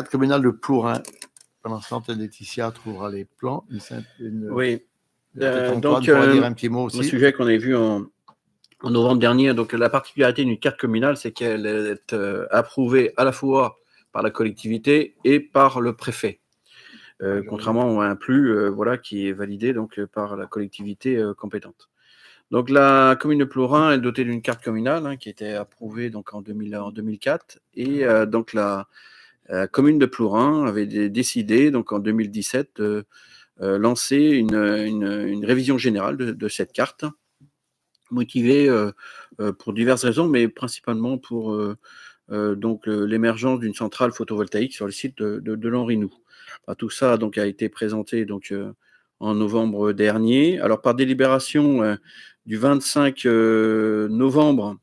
carte communale de Plourin. Pendant ce temps, Laetitia trouvera les plans. Oui. Donc, dire un petit mot aussi. Le sujet qu'on a vu en novembre dernier, donc la particularité d'une carte communale, c'est qu'elle est approuvée à la fois par la collectivité et par le préfet. Contrairement à un plus qui est validé donc, par la collectivité compétente. Donc la commune de Plourin est dotée d'une carte communale qui était approuvée donc, en 2004 et donc la commune de Plourin avait décidé donc, en 2017 de lancer une révision générale de cette carte, motivée pour diverses raisons, mais principalement pour donc l'émergence d'une centrale photovoltaïque sur le site de Lanrinou. Tout ça donc, a été présenté donc, en novembre dernier. Alors, par délibération du 25 novembre,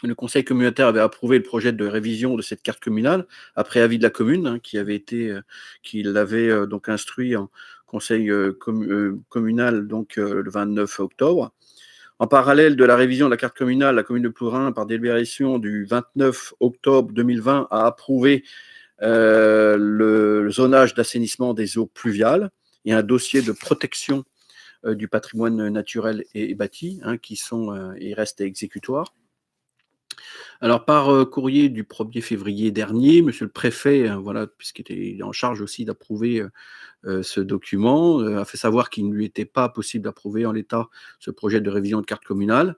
le conseil communautaire avait approuvé le projet de révision de cette carte communale, après avis de la commune, qui l'avait donc instruit en conseil communal donc, le 29 octobre. En parallèle de la révision de la carte communale, la commune de Plourin, par délibération du 29 octobre 2020, a approuvé le zonage d'assainissement des eaux pluviales et un dossier de protection du patrimoine naturel et bâti qui restent exécutoires. Alors, par courrier du 1er février dernier, monsieur le préfet, puisqu'il est en charge aussi d'approuver ce document, a fait savoir qu'il ne lui était pas possible d'approuver en l'état ce projet de révision de carte communale.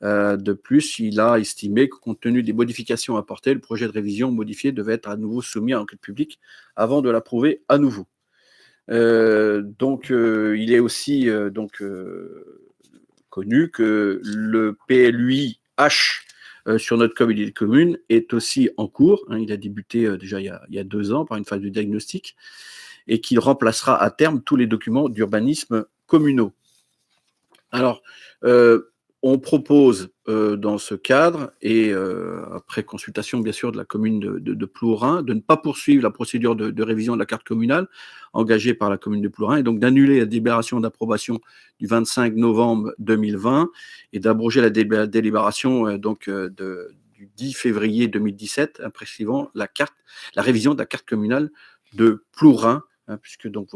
De plus, il a estimé que, compte tenu des modifications apportées, le projet de révision modifié devait être à nouveau soumis à enquête publique avant de l'approuver à nouveau. Il est aussi connu que le PLUI-H sur notre communauté de communes est aussi en cours. Il a débuté déjà il y a 2 ans par une phase de diagnostic et qu'il remplacera à terme tous les documents d'urbanisme communaux. Alors, on propose dans ce cadre, et après consultation bien sûr de la commune de Plourin, de ne pas poursuivre la procédure de révision de la carte communale engagée par la commune de Plourin, et donc d'annuler la délibération d'approbation du 25 novembre 2020 et d'abroger la délibération du 10 février 2017, prescrivant la révision de la carte communale de Plourin, puisque donc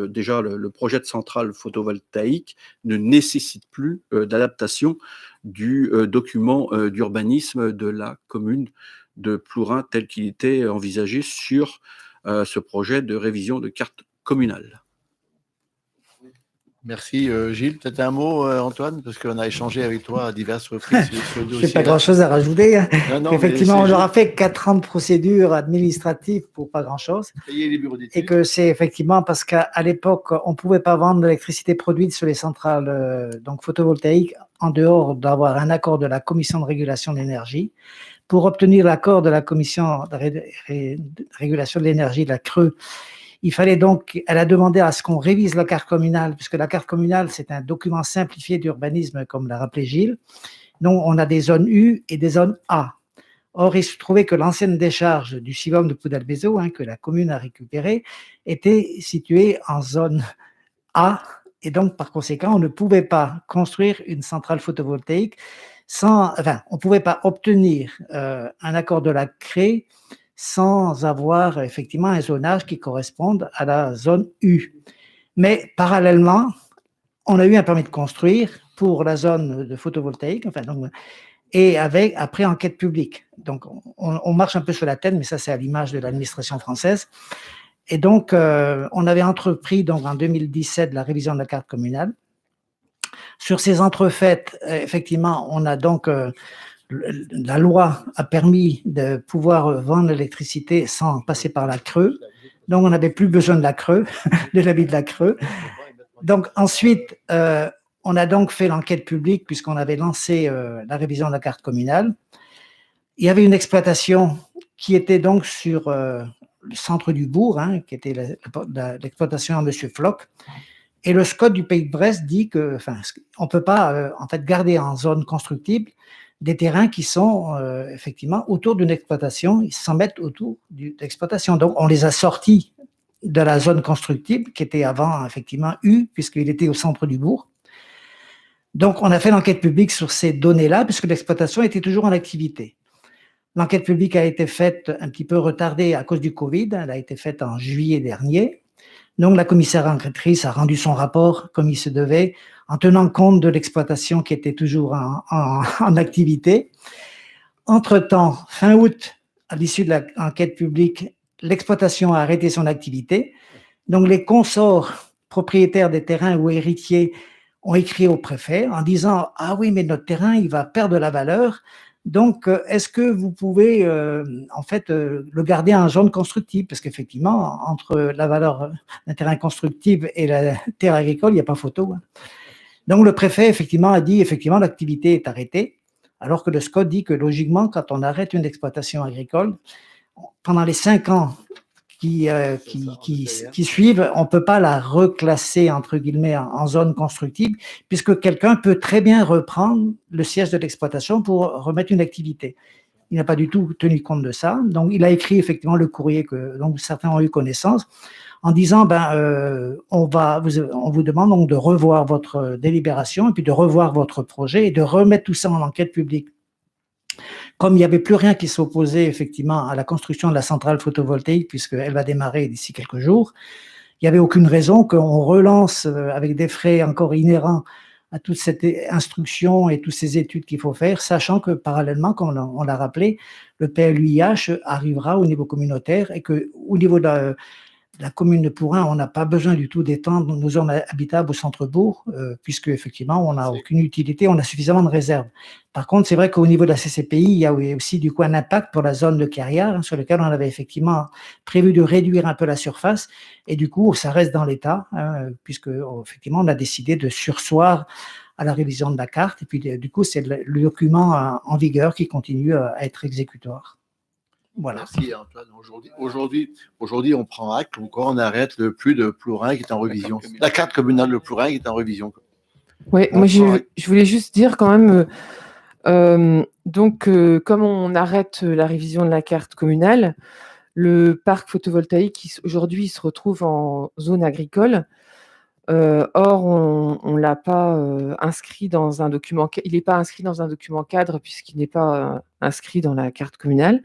déjà le projet de centrale photovoltaïque ne nécessite plus d'adaptation du document d'urbanisme de la commune de Plourin tel qu'il était envisagé sur ce projet de révision de carte communale. Merci Gilles. Peut-être un mot Antoine, parce qu'on a échangé avec toi à diverses reprises sur le dossier. Je n'ai pas grand-chose à rajouter. Non, effectivement, on leur a fait 4 ans de procédure administrative pour pas grand-chose. Payer les bureaux d'études. Et que c'est effectivement parce qu'à l'époque, on ne pouvait pas vendre l'électricité produite sur les centrales photovoltaïques en dehors d'avoir un accord de la Commission de régulation de l'énergie. Pour obtenir l'accord de la Commission de régulation de l'énergie, la CRE, il fallait donc, elle a demandé à ce qu'on révise la carte communale, puisque la carte communale, c'est un document simplifié d'urbanisme, comme l'a rappelé Gilles. Donc, on a des zones U et des zones A. Or, il se trouvait que l'ancienne décharge du Sivom de Poudalbézo, que la commune a récupérée, était située en zone A. Et donc, par conséquent, on ne pouvait pas construire une centrale photovoltaïque on ne pouvait pas obtenir un accord de la CRE sans avoir effectivement un zonage qui corresponde à la zone U. Mais parallèlement, on a eu un permis de construire pour la zone de photovoltaïque, et après enquête publique. Donc, on marche un peu sur la tête, mais ça, c'est à l'image de l'administration française. Et donc, on avait entrepris donc, en 2017 la révision de la carte communale. Sur ces entrefaites, effectivement, on a donc... la loi a permis de pouvoir vendre l'électricité sans passer par la CRE. Donc, on n'avait plus besoin de la CRE, de l'avis de la CRE. Donc, ensuite, on a donc fait l'enquête publique puisqu'on avait lancé la révision de la carte communale. Il y avait une exploitation qui était donc sur le centre du bourg, qui était l'exploitation à M. Floch. Et le SCOT du Pays de Brest dit qu'on ne peut pas garder en zone constructible des terrains qui sont effectivement autour d'une exploitation, ils s'en mettent autour de l'exploitation. Donc, on les a sortis de la zone constructible, qui était avant effectivement U, puisqu'il était au centre du bourg. Donc, on a fait l'enquête publique sur ces données-là, puisque l'exploitation était toujours en activité. L'enquête publique a été faite un petit peu retardée à cause du Covid. Elle a été faite en juillet dernier. Donc, la commissaire enquêtrice a rendu son rapport comme il se devait, en tenant compte de l'exploitation qui était toujours en activité. Entre-temps, fin août, à l'issue de l'enquête publique, l'exploitation a arrêté son activité. Donc, les consorts propriétaires des terrains ou héritiers ont écrit au préfet en disant « Ah oui, mais notre terrain, il va perdre de la valeur. Donc, est-ce que vous pouvez le garder en zone constructive ?» Parce qu'effectivement, entre la valeur d'un terrain constructible et la terre agricole, il n'y a pas photo. Donc, le préfet, effectivement, a dit « Effectivement, l'activité est arrêtée. » Alors que le SCOT dit que, logiquement, quand on arrête une exploitation agricole, pendant les 5 ans qui suivent, on ne peut pas la reclasser, entre guillemets, en zone constructive, puisque quelqu'un peut très bien reprendre le siège de l'exploitation pour remettre une activité. Il n'a pas du tout tenu compte de ça. Donc, il a écrit effectivement le courrier dont certains ont eu connaissance, en disant on vous demande donc de revoir votre délibération et puis de revoir votre projet et de remettre tout ça en enquête publique. Comme il n'y avait plus rien qui s'opposait effectivement à la construction de la centrale photovoltaïque, puisqu'elle va démarrer d'ici quelques jours, il n'y avait aucune raison qu'on relance avec des frais encore inhérents à toute cette instruction et toutes ces études qu'il faut faire, sachant que parallèlement, comme on l'a rappelé, le PLUIH arrivera au niveau communautaire et qu'au niveau de la commune de Plourin, on n'a pas besoin du tout d'étendre nos zones habitables au centre-bourg, puisque effectivement, on n'a aucune utilité, on a suffisamment de réserves. Par contre, c'est vrai qu'au niveau de la CCPI, il y a aussi du coup un impact pour la zone de carrière, sur lequel on avait effectivement prévu de réduire un peu la surface, et du coup, ça reste dans l'état, puisque effectivement, on a décidé de surseoir à la révision de la carte, et puis du coup, c'est le document en vigueur qui continue à être exécutoire. Voilà. Merci Antoine. Aujourd'hui, on prend acte, on arrête le plus de Plourin qui est en révision. La carte communale de Plourin qui est en révision. Oui, moi je voulais juste dire quand même, comme on arrête la révision de la carte communale, le parc photovoltaïque aujourd'hui se retrouve en zone agricole. Or, on l'a pas inscrit dans un document. Il n'est pas inscrit dans un document cadre puisqu'il n'est pas inscrit dans la carte communale.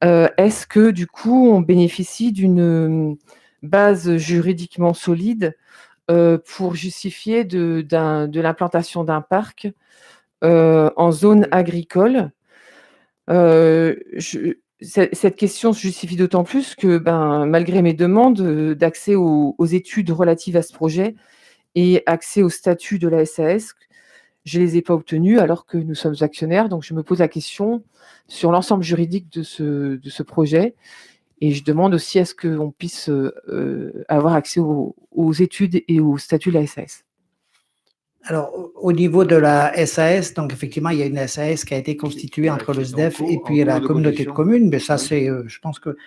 Est-ce que du coup, on bénéficie d'une base juridiquement solide pour justifier de l'implantation d'un parc en zone agricole? Cette question se justifie d'autant plus que, malgré mes demandes d'accès aux études relatives à ce projet et accès au statut de la SAS, je ne les ai pas obtenues alors que nous sommes actionnaires. Donc, je me pose la question sur l'ensemble juridique de ce projet. Et je demande aussi à ce qu'on puisse avoir accès aux études et au statut de la SAS. Alors, au niveau de la SAS, donc effectivement, il y a une SAS qui a été constituée entre le SDEF et puis la communauté de communes, mais ça, c'est, je pense que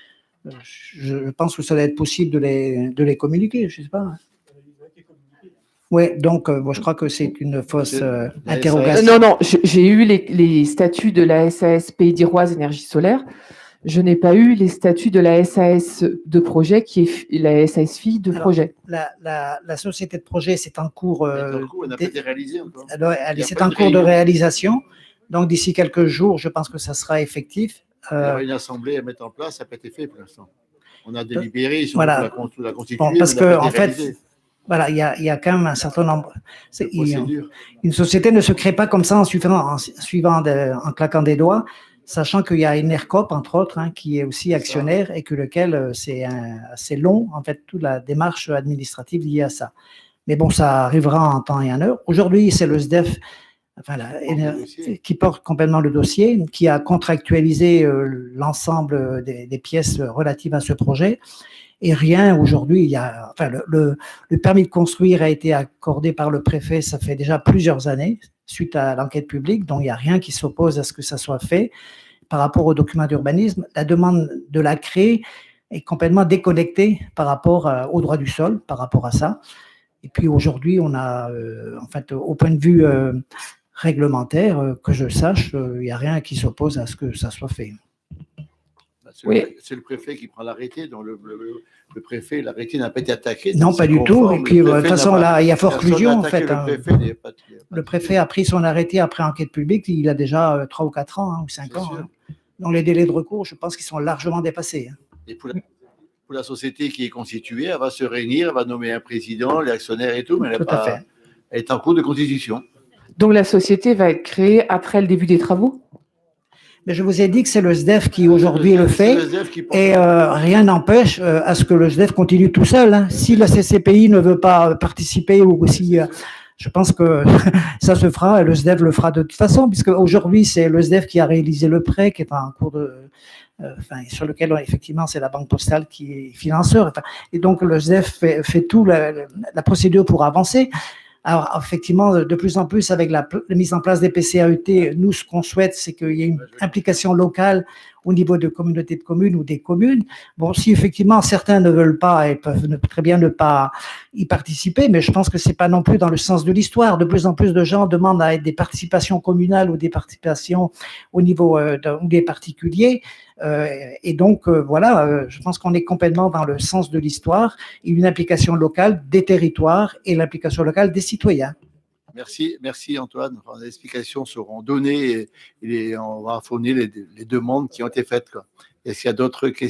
ça doit être possible de les communiquer, je ne sais pas. Oui, donc je crois que c'est une fausse interrogation. Non, j'ai eu les statuts de la SAS Pays d'Iroise Énergie Solaire. Je n'ai pas eu les statuts de la SAS de projet, qui est la SAS fille de projet. La société de projet, c'est en cours. Elle n'a pas été réalisée encore. C'est en cours de réalisation. Donc, d'ici quelques jours, je pense que ça sera effectif. Il y aura une assemblée à mettre en place, ça n'a pas été fait pour l'instant. On a délibéré sur la constituer. Bon, parce qu'en fait, voilà, il y a quand même un certain nombre. Une société ne se crée pas comme ça en claquant des doigts, sachant qu'il y a une ERCOP, entre autres, qui est aussi actionnaire et que lequel c'est assez long, en fait, toute la démarche administrative liée à ça. Mais bon, ça arrivera en temps et en heure. Aujourd'hui, c'est le SDEF qui porte complètement le dossier, qui a contractualisé l'ensemble des pièces relatives à ce projet. Et rien aujourd'hui, le permis de construire a été accordé par le préfet, ça fait déjà plusieurs années, suite à l'enquête publique, donc il n'y a rien qui s'oppose à ce que ça soit fait. Par rapport au document d'urbanisme, la demande de la CRE est complètement déconnectée par rapport au droit du sol, par rapport à ça. Et puis aujourd'hui, on a, au point de vue réglementaire, que je sache, il n'y a rien qui s'oppose à ce que ça soit fait. C'est le préfet qui prend l'arrêté, donc le préfet, l'arrêté n'a pas été attaqué. Non, pas du tout. Et puis, de toute façon, là, il y a forclusion, en fait. Le préfet a pris son arrêté après enquête publique, il a déjà 3 ou 4 ans, ou 5 ans. Donc les délais de recours, je pense qu'ils sont largement dépassés. Et pour la société qui est constituée, elle va se réunir, elle va nommer un président, les actionnaires et tout, mais elle est en cours de constitution. Donc la société va être créée après le début des travaux? Mais je vous ai dit que c'est le SDEF qui aujourd'hui le fait, et rien n'empêche à ce que le SDEF continue tout seul. Hein. Si la CCPI ne veut pas participer, ou si je pense que ça se fera, et le SDEF le fera de toute façon, puisque aujourd'hui c'est le SDEF qui a réalisé le prêt, qui est en cours de, sur lequel effectivement c'est la Banque Postale qui est financeur. Et donc le SDEF fait tout la procédure pour avancer. Alors, effectivement, de plus en plus, avec la mise en place des PCAET, nous, ce qu'on souhaite, c'est qu'il y ait une implication locale au niveau de communautés de communes ou des communes. Bon, si effectivement certains ne veulent pas, ils peuvent très bien ne pas y participer, mais je pense que c'est pas non plus dans le sens de l'histoire. De plus en plus de gens demandent à être des participations communales ou des participations au niveau des particuliers. Et donc, voilà, je pense qu'on est complètement dans le sens de l'histoire, une implication locale des territoires et l'implication locale des citoyens. Merci Antoine. Enfin, les explications seront données et on va fournir les demandes qui ont été faites, quoi. Est-ce qu'il y a d'autres questions?